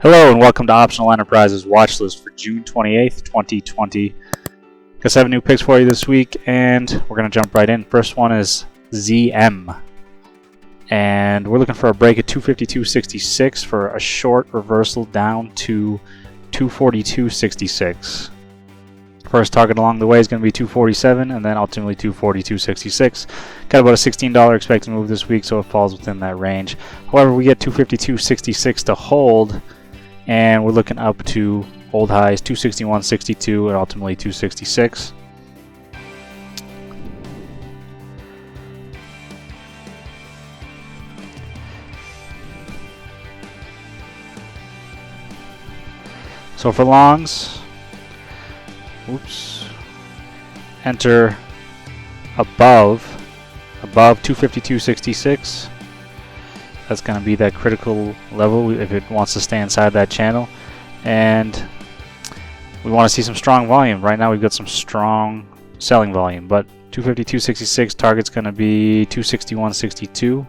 Hello and welcome to Optional Enterprises watch list for June 28th, 2020. Got 7 new picks for you this week, and we're going to jump right in. First one is ZM. And we're looking for a break at 252.66 for a short reversal down to 242.66. First target along the way is going to be 247 and then ultimately 242.66. Got about a $16 expected move this week, so it falls within that range. However, we get 252.66 to hold, and we're looking up to old highs 261.62 and ultimately 266. So for longs, enter above 252.66. That's going to be that critical level if it wants to stay inside that channel, and we want to see some strong volume. Right now we've got some strong selling volume, but 252.66 target's going to be 261.62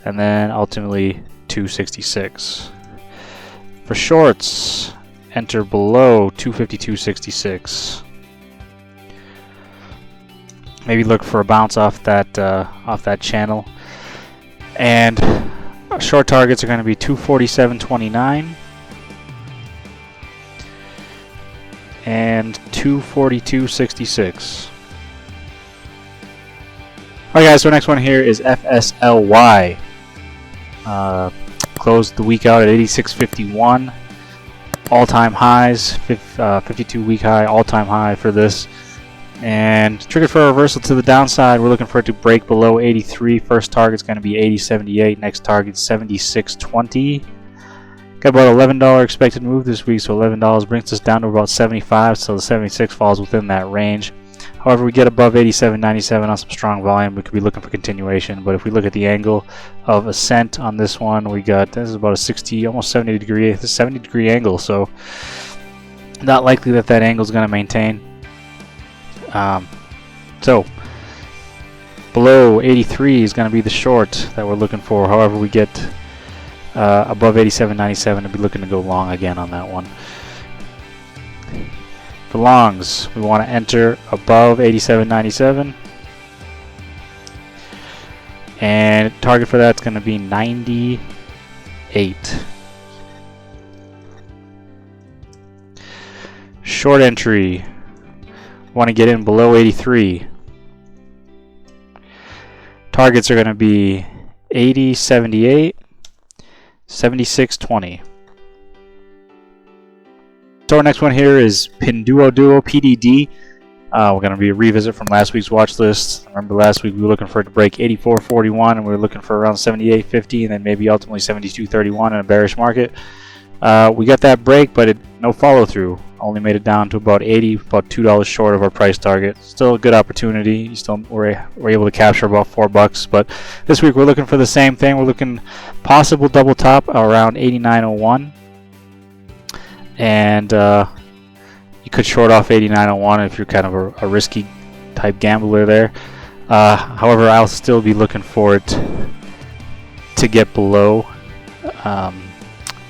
and then ultimately 266. For shorts, enter below 252.66. Maybe look for a bounce off that channel, and short targets are going to be 247.29 and 242.66. Alright guys, so next one here is FSLY. Closed the week out at 86.51. All-time highs, 52-week high, all-time high for this, and triggered for a reversal to the downside. We're looking for it to break below 83. First target's going to be 80.78. Next target 76.20. Got about $11 expected move this week, so $11 brings us down to about 75. So the 76 falls within that range. However, we get above 87.97 on some strong volume, we could be looking for continuation. But if we look at the angle of ascent on this one, we got, this is about a 60, almost 70 degree angle. So not likely that angle is going to maintain. So below 83 is going to be the short that we're looking for. However, we get above 87.97 to be looking to go long again on that one. For longs, we want to enter above 87.97, and target for that's going to be 98. Short entry, want to get in below 83. Targets are going to be 80.78, 76.20. So our next one here is Pinduoduo PDD. We're going to be a revisit from last week's watch list. Remember last week we were looking for it to break 84.41, and we were looking for around 78.50 and then maybe ultimately 72.31 in a bearish market. We got that break, but no follow through. Only made it down to about 80, about $2 short of our price target. Still a good opportunity. We're able to capture about $4, but this week we're looking for the same thing. We're looking possible double top around 89.01, and you could short off 89.01 if you're kind of a risky type gambler there. However, I'll still be looking for it to get below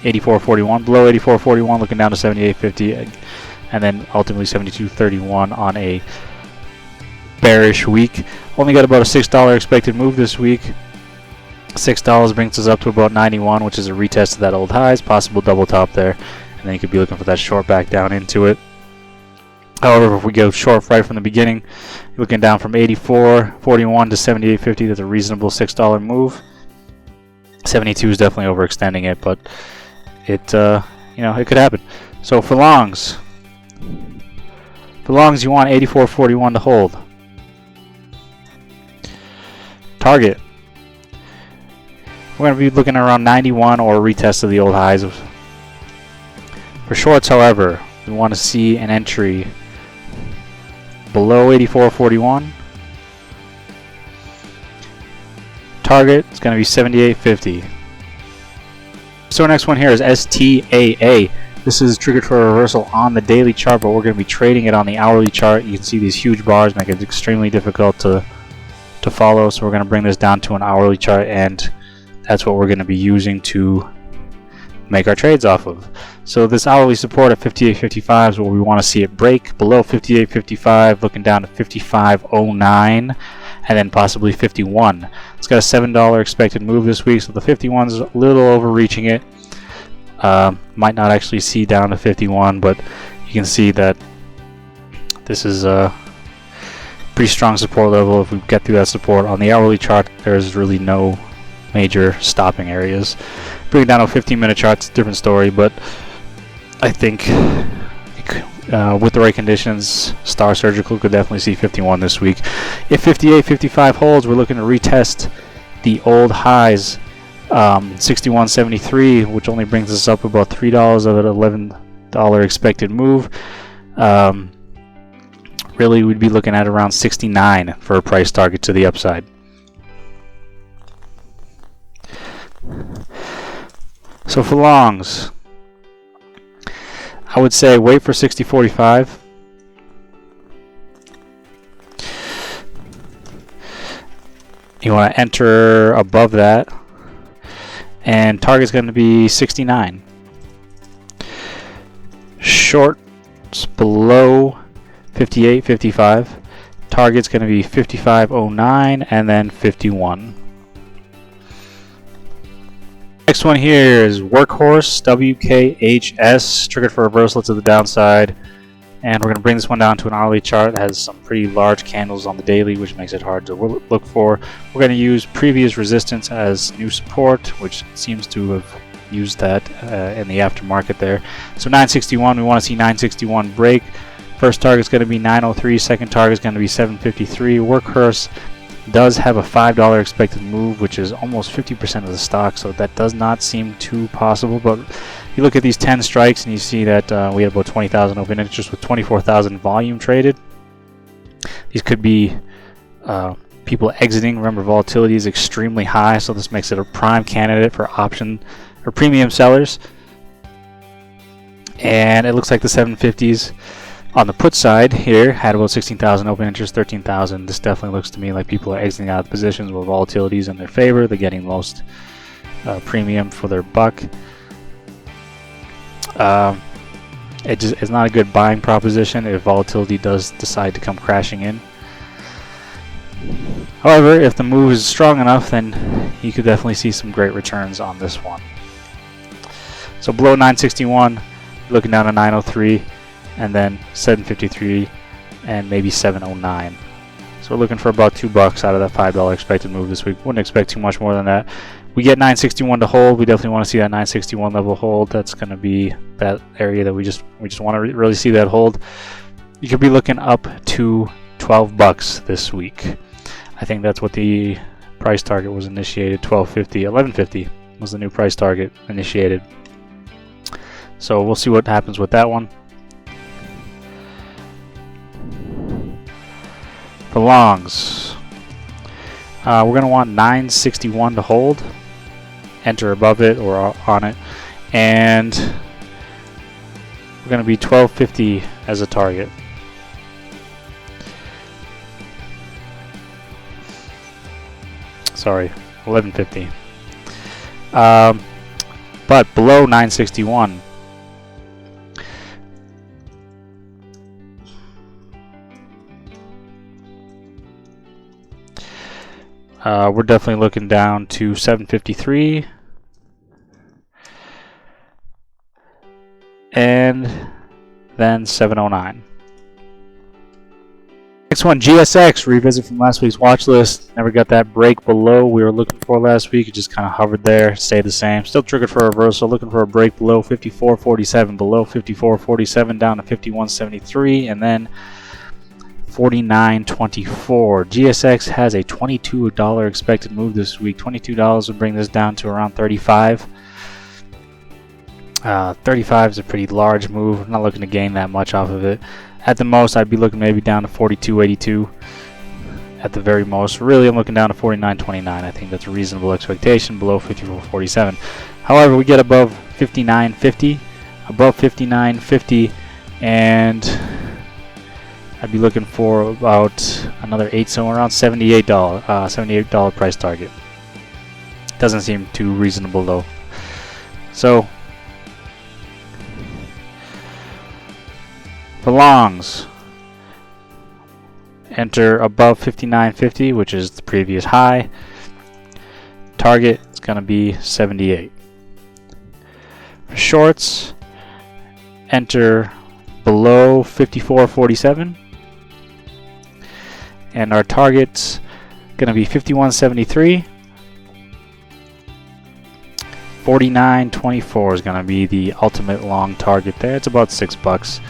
84.41, below 84.41, looking down to 78.50, and then ultimately 72.31 on a bearish week. Only got about a $6 expected move this week. $6 brings us up to about 91, which is a retest of that old highs, possible double top there, and then you could be looking for that short back down into it. However, if we go short right from the beginning, looking down from 84.41 to 78.50, that's a reasonable $6 move. 72 is definitely overextending it, but it it could happen. So for longs, you want 84.41 to hold. Target, we're going to be looking around 91 or a retest of the old highs. For shorts, however, we want to see an entry below 84.41. Target is going to be 78.50. So our next one here is STAA. This is triggered for a reversal on the daily chart, but we're going to be trading it on the hourly chart. You can see these huge bars make it extremely difficult to follow, so we're going to bring this down to an hourly chart, and that's what we're going to be using to make our trades off of. So this hourly support at 58.55 is where we want to see it break. Below 58.55, looking down to 55.09, and then possibly 51. It's got a $7 expected move this week, so the 51 is a little overreaching it. Might not actually see down to 51, but you can see that this is a pretty strong support level. If we get through that support on the hourly chart, there's really no major stopping areas. Bring it down to a 15-minute chart, it's a different story, but I think with the right conditions, Star Surgical could definitely see 51 this week. If 58.55 holds, we're looking to retest the old highs, 61.73, which only brings us up about $3 of an $11 expected move. Really, we'd be looking at around 69 for a price target to the upside. So for longs, I would say wait for 60.45. You want to enter above that, and target's going to be 69. Shorts below 58.55. Target's going to be 55.09 and then 51. Next one here is Workhorse, WKHS, triggered for reversal to the downside. And we're going to bring this one down to an hourly chart that has some pretty large candles on the daily, which makes it hard to look for. We're going to use previous resistance as new support, which seems to have used that in the aftermarket there. So 961, we want to see 961 break. First target is going to be 903, second target is going to be 753. Workhorse does have a $5 expected move, which is almost 50% of the stock, so that does not seem too possible. But you look at these 10 strikes and you see that we had about 20,000 open interest with 24,000 volume traded. These could be people exiting. Remember, volatility is extremely high, so this makes it a prime candidate for option or premium sellers. And it looks like the 750s on the put side here had about 16,000 open interest, 13,000. This definitely looks to me like people are exiting out of positions where volatility is in their favor. They're getting most premium for their buck. It's not a good buying proposition if volatility does decide to come crashing in. However, if the move is strong enough, then you could definitely see some great returns on this one. So below 961, looking down to 903. And then 753 and maybe 709. So we're looking for about $2 out of that $5 expected move this week. Wouldn't expect too much more than that. We get 961 to hold. We definitely want to see that 961 level hold. That's going to be that area that we just want to really see that hold. You could be looking up to $12 this week. I think that's what the price target was initiated. 1250, 1150 was the new price target initiated. So we'll see what happens with that one. For longs, we're going to want 961 to hold, enter above it or on it, and we're going to be 1250 as a target. Sorry, 1150. But below 961. We're definitely looking down to 753 and then 709. Next one, GSX, revisit from last week's watch list. Never got that break below we were looking for last week. It just kind of hovered there, stayed the same. Still triggered for a reversal, looking for a break below 54.47, below 54.47 down to 51.73, and then 49.24. GSX has a $22 expected move this week. $22 would bring this down to around 35. 35 is a pretty large move. I'm not looking to gain that much off of it. At the most, I'd be looking maybe down to 42.82. At the very most, really, I'm looking down to 49.29. I think that's a reasonable expectation. Below 54.47. However, we get above 59.50, above 59.50, and I'd be looking for about another 8, so around $78 price target. Doesn't seem too reasonable though. So For longs, enter above 59.50, which is the previous high. Target is going to be 78. For shorts, enter below 54.47, and our target's going to be 51.73. 49.24 is going to be the ultimate long target there. It's about $6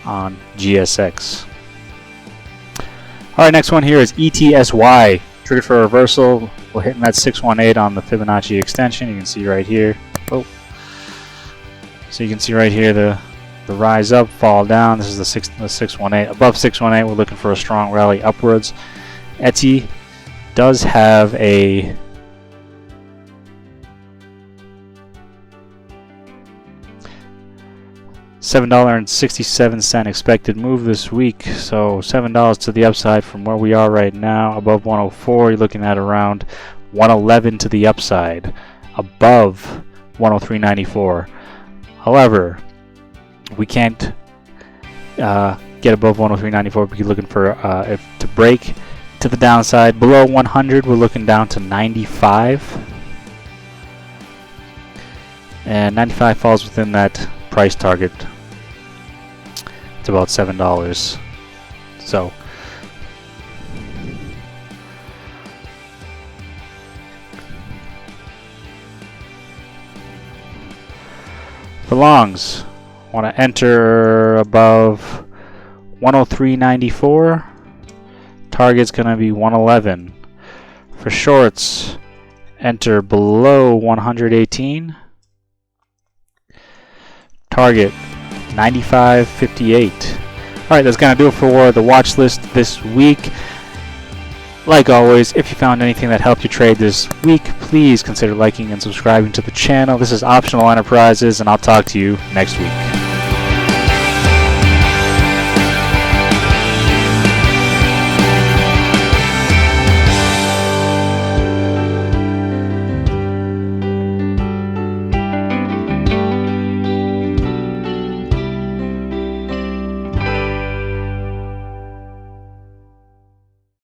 on GSX. Alright, next one here is ETSY. Triggered for a reversal. We're hitting that 618 on the Fibonacci extension. You can see right here. Oh. So you can see right here the rise up, fall down. This is the 618. Above 618, we're looking for a strong rally upwards. ETI does have a $7.67 expected move this week, so $7 to the upside from where we are right now. Above 104, you're looking at around 111 to the upside, above 103.94. However, we can't get above 103.94 because you're looking for if to break to the downside. Below 100, we're looking down to 95, and 95 falls within that price target. It's about $7. So for longs, want to enter above 103.94. Target's going to be 111. For shorts, enter below 118. Target 95.58. Alright, that's going to do it for the watch list this week. Like always, if you found anything that helped you trade this week, please consider liking and subscribing to the channel. This is Optional Enterprises, and I'll talk to you next week.